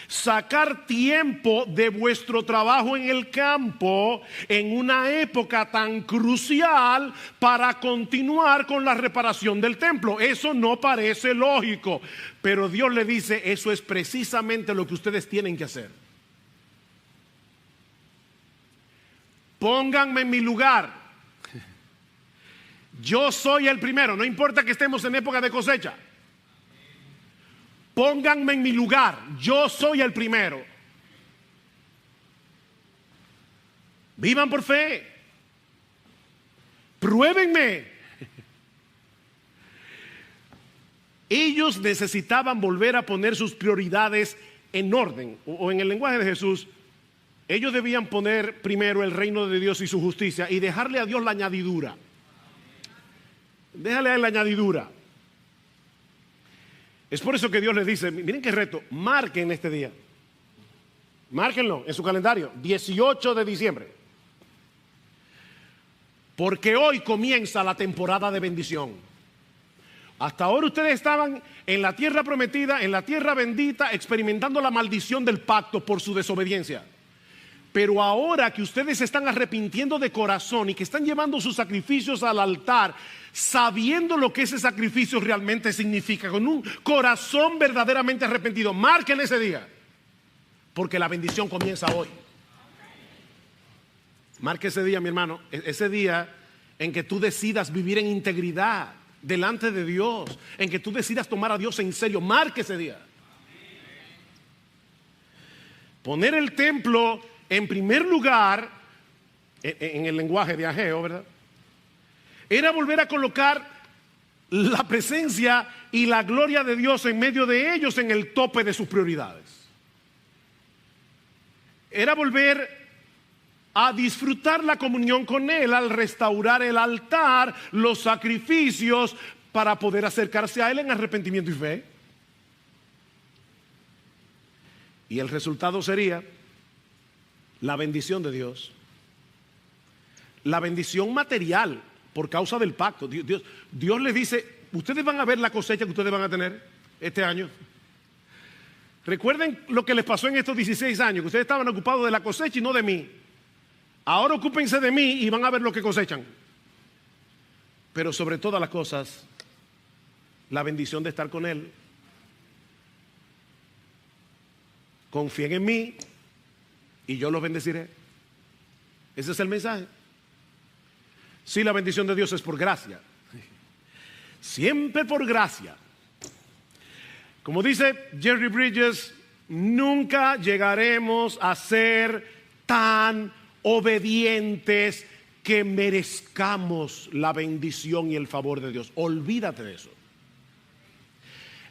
sacar tiempo de vuestro trabajo en el campo en una época tan crucial para continuar con la reparación del templo. Eso no parece lógico. Pero Dios le dice, eso es precisamente lo que ustedes tienen que hacer. Pónganme en mi lugar. Yo soy el primero, no importa que estemos en época de cosecha. Pónganme en mi lugar, yo soy el primero. Vivan por fe. Pruébenme. Ellos necesitaban volver a poner sus prioridades en orden, o en el lenguaje de Jesús, ellos debían poner primero el reino de Dios y su justicia y dejarle a Dios la añadidura. Déjale a él la añadidura. Es por eso que Dios les dice, miren qué reto, marquen este día. Márquenlo en su calendario, 18 de diciembre. Porque hoy comienza la temporada de bendición. Hasta ahora ustedes estaban en la tierra prometida, en la tierra bendita, experimentando la maldición del pacto por su desobediencia. Pero ahora que ustedes se están arrepintiendo de corazón y que están llevando sus sacrificios al altar, sabiendo lo que ese sacrificio realmente significa, con un corazón verdaderamente arrepentido, marquen ese día, porque la bendición comienza hoy. Marque ese día, mi hermano, ese día en que tú decidas vivir en integridad delante de Dios, en que tú decidas tomar a Dios en serio. Marque ese día. Poner el templo en primer lugar, en el lenguaje de Ageo, ¿verdad?, era volver a colocar la presencia y la gloria de Dios en medio de ellos, en el tope de sus prioridades. Era volver a disfrutar la comunión con Él al restaurar el altar, los sacrificios, para poder acercarse a Él en arrepentimiento y fe. Y el resultado sería la bendición de Dios, la bendición material por causa del pacto. Dios les dice: ustedes van a ver la cosecha que ustedes van a tener este año. Recuerden lo que les pasó en estos 16 años, que ustedes estaban ocupados de la cosecha y no de mí. Ahora ocúpense de mí y van a ver lo que cosechan. Pero sobre todas las cosas, la bendición de estar con Él. Confíen en mí y yo los bendeciré. Ese es el mensaje. Sí, la bendición de Dios es por gracia. Siempre por gracia. Como dice Jerry Bridges, nunca llegaremos a ser tan obedientes que merezcamos la bendición y el favor de Dios. Olvídate de eso.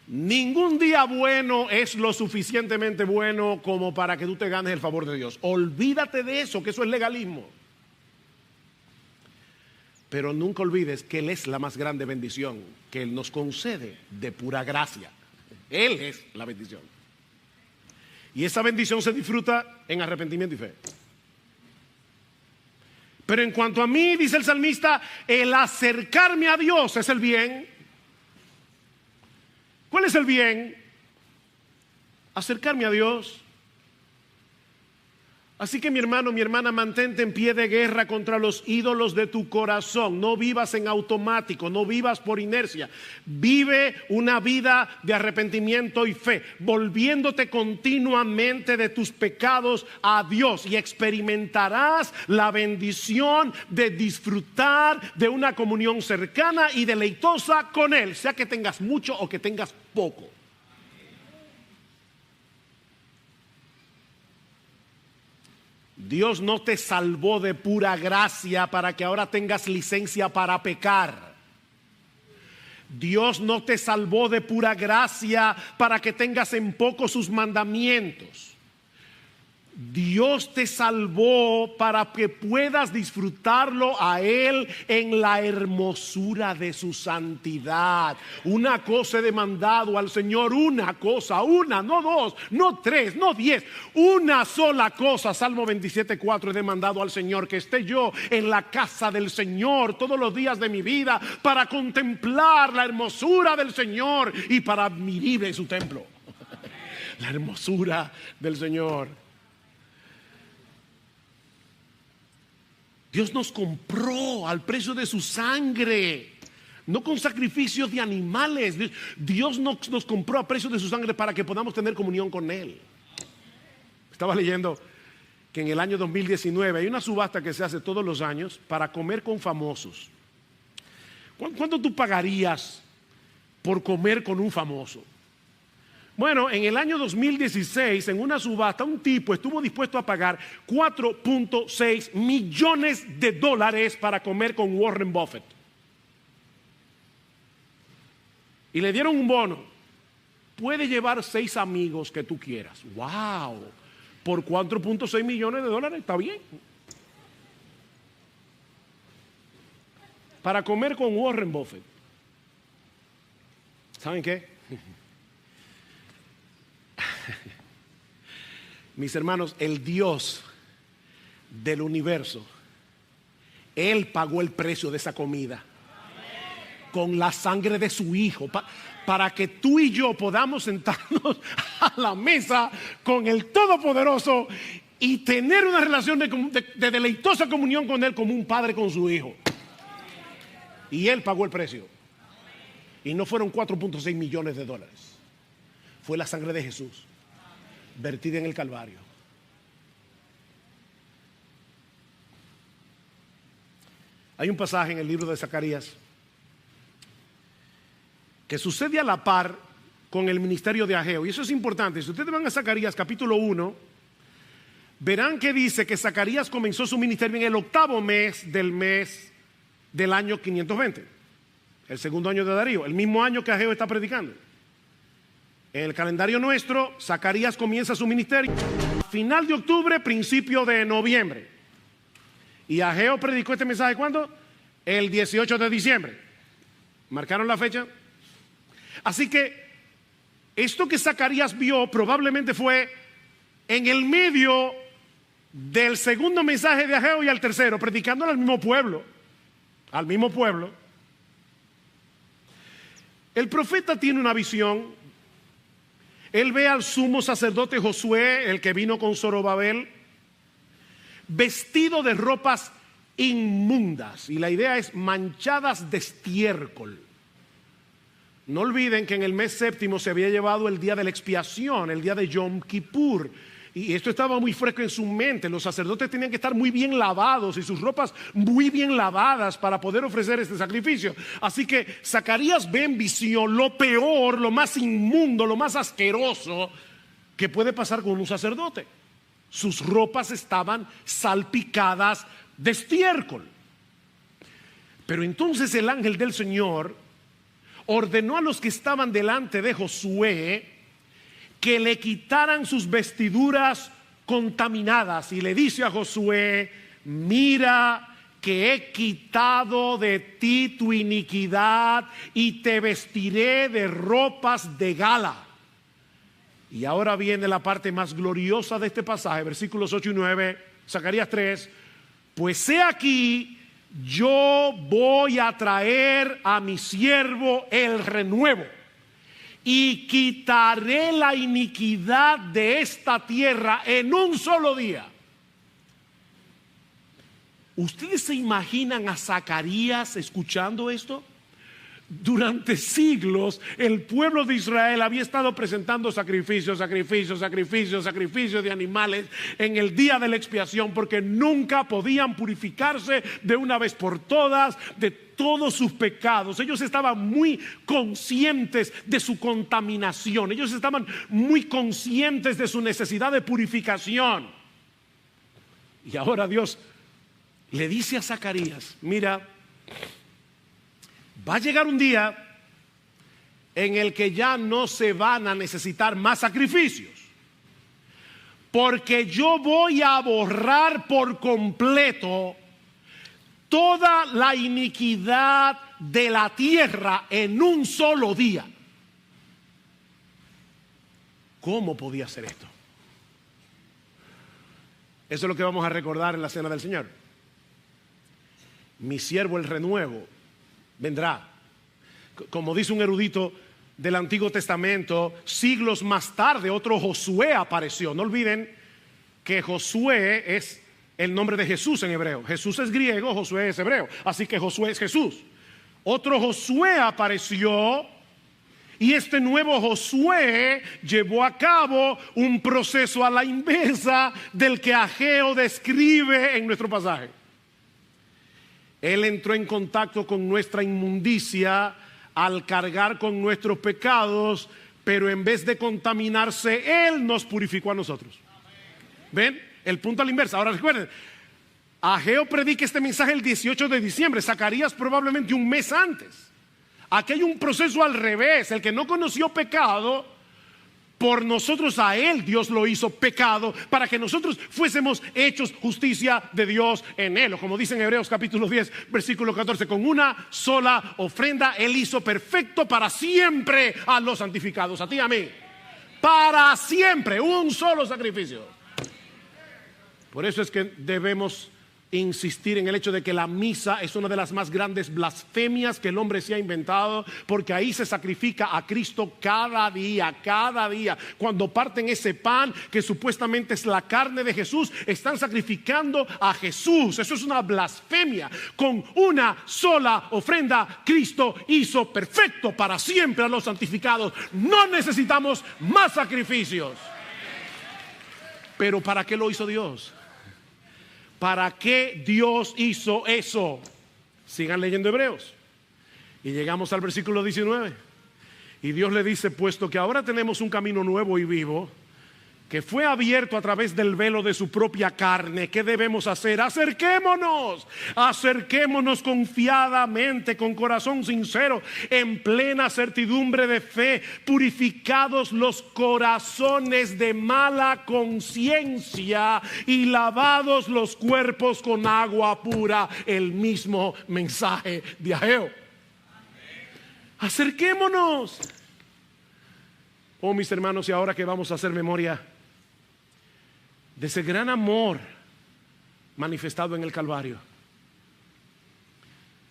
Ningún día bueno es lo suficientemente bueno como para que tú te ganes el favor de Dios. Olvídate de eso, que eso es legalismo. Pero nunca olvides que Él es la más grande bendición que Él nos concede de pura gracia. Él es la bendición. Y esa bendición se disfruta en arrepentimiento y fe. Pero en cuanto a mí, dice el salmista, el acercarme a Dios es el bien. ¿Cuál es el bien? Acercarme a Dios. Así que mi hermano, mi hermana, mantente en pie de guerra contra los ídolos de tu corazón. No vivas en automático, no vivas por inercia. Vive una vida de arrepentimiento y fe, volviéndote continuamente de tus pecados a Dios, y experimentarás la bendición de disfrutar de una comunión cercana y deleitosa con Él, sea que tengas mucho o que tengas poco. Dios no te salvó de pura gracia para que ahora tengas licencia para pecar. Dios no te salvó de pura gracia para que tengas en poco sus mandamientos. Dios te salvó para que puedas disfrutarlo a Él en la hermosura de su santidad. Una cosa he demandado al Señor, una cosa, una, no dos, no tres, no 10, una sola cosa. Salmo 27:4, he demandado al Señor que esté yo en la casa del Señor todos los días de mi vida para contemplar la hermosura del Señor y para admirar en su templo. La hermosura del Señor. Dios nos compró al precio de su sangre, no con sacrificios de animales. Dios nos compró a precio de su sangre para que podamos tener comunión con Él. Estaba leyendo que en el año 2019 hay una subasta que se hace todos los años para comer con famosos. ¿Cuánto tú pagarías por comer con un famoso? Bueno, en el año 2016, en una subasta, un tipo estuvo dispuesto a pagar $4.6 millones para comer con Warren Buffett. Y le dieron un bono. Puede llevar 6 amigos que tú quieras. ¡Wow! Por $4.6 millones, está bien. Para comer con Warren Buffett. ¿Saben qué? Mis hermanos, el Dios del universo, Él pagó el precio de esa comida. con la sangre de su hijo, para que tú y yo podamos sentarnos a la mesa con el Todopoderoso y tener una relación de deleitosa comunión con Él, como un padre con su hijo. Y Él pagó el precio. Y no fueron 4.6 millones de dólares. Fue la sangre de Jesús vertida en el Calvario. Hay un pasaje en el libro de Zacarías que sucede a la par con el ministerio de Ageo. Y eso es importante. Si ustedes van a Zacarías capítulo 1, verán que dice que Zacarías comenzó su ministerio en el 8º mes del año 520. El segundo año de Darío, el mismo año que Ageo está predicando. En el calendario nuestro, Zacarías comienza su ministerio a final de octubre, principio de noviembre. Y Ageo predicó este mensaje ¿cuándo? El 18 de diciembre. ¿Marcaron la fecha? Así que esto que Zacarías vio probablemente fue en el medio del segundo mensaje de Ageo y al tercero, predicando al mismo pueblo. Al mismo pueblo. El profeta tiene una visión. Él ve al sumo sacerdote Josué, el que vino con Zorobabel, vestido de ropas inmundas, y la idea es manchadas de estiércol. No olviden que en el mes séptimo se había llevado el día de la expiación, el día de Yom Kippur, y esto estaba muy fresco en su mente. Los sacerdotes tenían que estar muy bien lavados y sus ropas muy bien lavadas para poder ofrecer este sacrificio. Así que Zacarías ve en visión lo peor, lo más inmundo, lo más asqueroso que puede pasar con un sacerdote. Sus ropas estaban salpicadas de estiércol. Pero entonces el ángel del Señor ordenó a los que estaban delante de Josué que le quitaran sus vestiduras contaminadas, y le dice a Josué: mira que he quitado de ti tu iniquidad y te vestiré de ropas de gala. Y ahora viene la parte más gloriosa de este pasaje, versículos 8 y 9, Zacarías 3. Pues he aquí, yo voy a traer a mi siervo el renuevo, y quitaré la iniquidad de esta tierra en un solo día. ¿Ustedes se imaginan a Zacarías escuchando esto? Durante siglos el pueblo de Israel había estado presentando sacrificios de animales en el día de la expiación, porque nunca podían purificarse de una vez por todas de todos sus pecados. Ellos estaban muy conscientes de su contaminación, ellos estaban muy conscientes de su necesidad de purificación. Y ahora Dios le dice a Zacarías: mira, va a llegar un día en el que ya no se van a necesitar más sacrificios, porque yo voy a borrar por completo toda la iniquidad de la tierra en un solo día. ¿Cómo podía hacer esto? Eso es lo que vamos a recordar en la cena del Señor. Mi siervo el renuevo vendrá. Como dice un erudito del Antiguo Testamento, siglos más tarde otro Josué apareció. No olviden que Josué es el nombre de Jesús en hebreo. Jesús es griego, Josué es hebreo. Así que Josué es Jesús. Otro Josué apareció, y este nuevo Josué llevó a cabo un proceso a la inversa del que Ageo describe en nuestro pasaje. Él entró en contacto con nuestra inmundicia al cargar con nuestros pecados, pero en vez de contaminarse, Él nos purificó a nosotros. ¿Ven? El punto a la inversa. Ahora recuerden, Ageo predica este mensaje el 18 de diciembre, Zacarías probablemente un mes antes. Aquí hay un proceso al revés. El que no conoció pecado, por nosotros a él Dios lo hizo pecado, para que nosotros fuésemos hechos justicia de Dios en él. O como dice en Hebreos capítulo 10 versículo 14, con una sola ofrenda él hizo perfecto para siempre a los santificados, a ti y a mí. Para siempre, un solo sacrificio. Por eso es que debemos insistir en el hecho de que la misa es una de las más grandes blasfemias que el hombre se ha inventado, porque ahí se sacrifica a Cristo cada día, cada día. Cuando parten ese pan que supuestamente es la carne de Jesús, están sacrificando a Jesús. Eso es una blasfemia. Con una sola ofrenda Cristo hizo perfecto para siempre a los santificados. No necesitamos más sacrificios. Pero ¿para qué lo hizo Dios? ¿Para qué Dios hizo eso? Sigan leyendo Hebreos. Y llegamos al versículo 19. Y Dios le dice: puesto que ahora tenemos un camino nuevo y vivo, que fue abierto a través del velo de su propia carne, ¿qué debemos hacer? Acerquémonos confiadamente, con corazón sincero, en plena certidumbre de fe, purificados los corazones de mala conciencia y lavados los cuerpos con agua pura. El mismo mensaje de Ageo. Acerquémonos. Oh, mis hermanos, y ahora que vamos a hacer memoria de ese gran amor manifestado en el Calvario,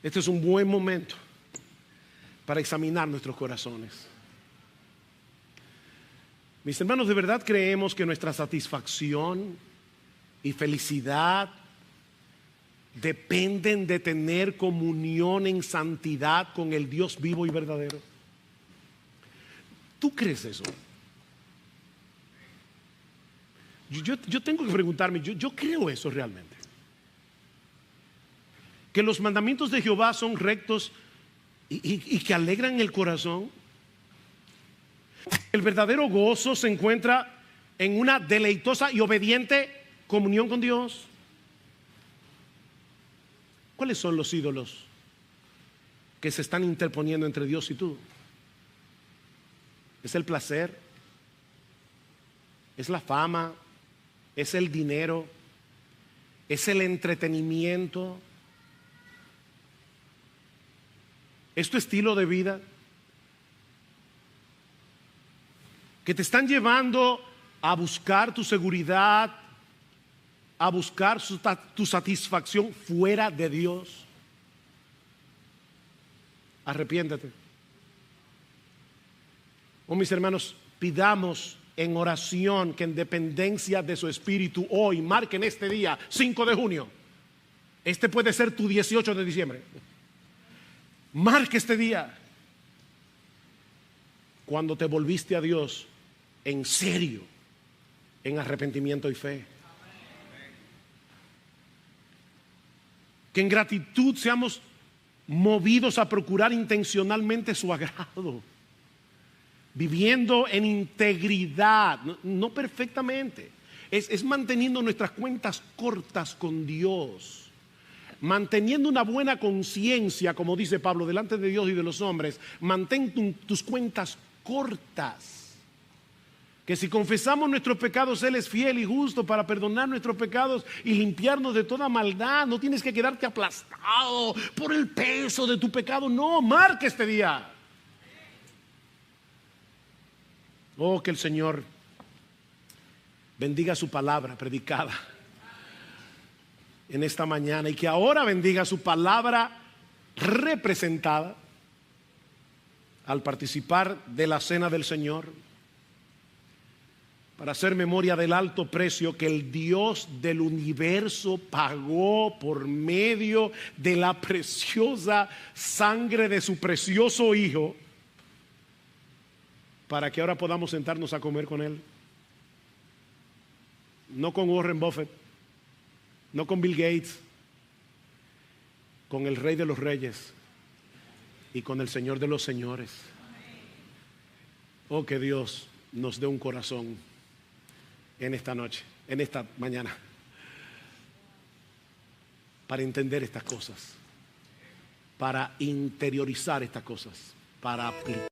este es un buen momento para examinar nuestros corazones. Mis hermanos, ¿de verdad creemos que nuestra satisfacción y felicidad dependen de tener comunión en santidad con el Dios vivo y verdadero? ¿Tú crees eso? Yo tengo que preguntarme, yo creo eso realmente. Que los mandamientos de Jehová son rectos y que alegran el corazón. El verdadero gozo se encuentra en una deleitosa y obediente comunión con Dios. ¿Cuáles son los ídolos que se están interponiendo entre Dios y tú? ¿Es el placer? ¿Es la fama? ¿Es el dinero? ¿Es el entretenimiento? ¿Es tu estilo de vida? Que te están llevando a buscar tu seguridad, a buscar tu satisfacción fuera de Dios. Arrepiéntate. Oh, mis hermanos, pidamos en oración que en dependencia de su espíritu hoy, marquen este día, 5 de junio. Este puede ser tu 18 de diciembre. Marque este día, cuando te volviste a Dios en serio, en arrepentimiento y fe. Que en gratitud seamos movidos a procurar intencionalmente su agrado, viviendo en integridad, no perfectamente, es manteniendo nuestras cuentas cortas con Dios, manteniendo una buena conciencia, como dice Pablo, delante de Dios y de los hombres. Mantén tus cuentas cortas. Que si confesamos nuestros pecados, Él es fiel y justo para perdonar nuestros pecados y limpiarnos de toda maldad. No tienes que quedarte aplastado por el peso de tu pecado. No, marca este día. Oh, que el Señor bendiga su palabra predicada en esta mañana, y que ahora bendiga su palabra representada al participar de la cena del Señor, para hacer memoria del alto precio que el Dios del universo pagó por medio de la preciosa sangre de su precioso Hijo, para que ahora podamos sentarnos a comer con Él. No con Warren Buffett, no con Bill Gates, con el Rey de los Reyes y con el Señor de los Señores. Oh, que Dios nos dé un corazón en esta noche, en esta mañana, para entender estas cosas, para interiorizar estas cosas, para aplicar.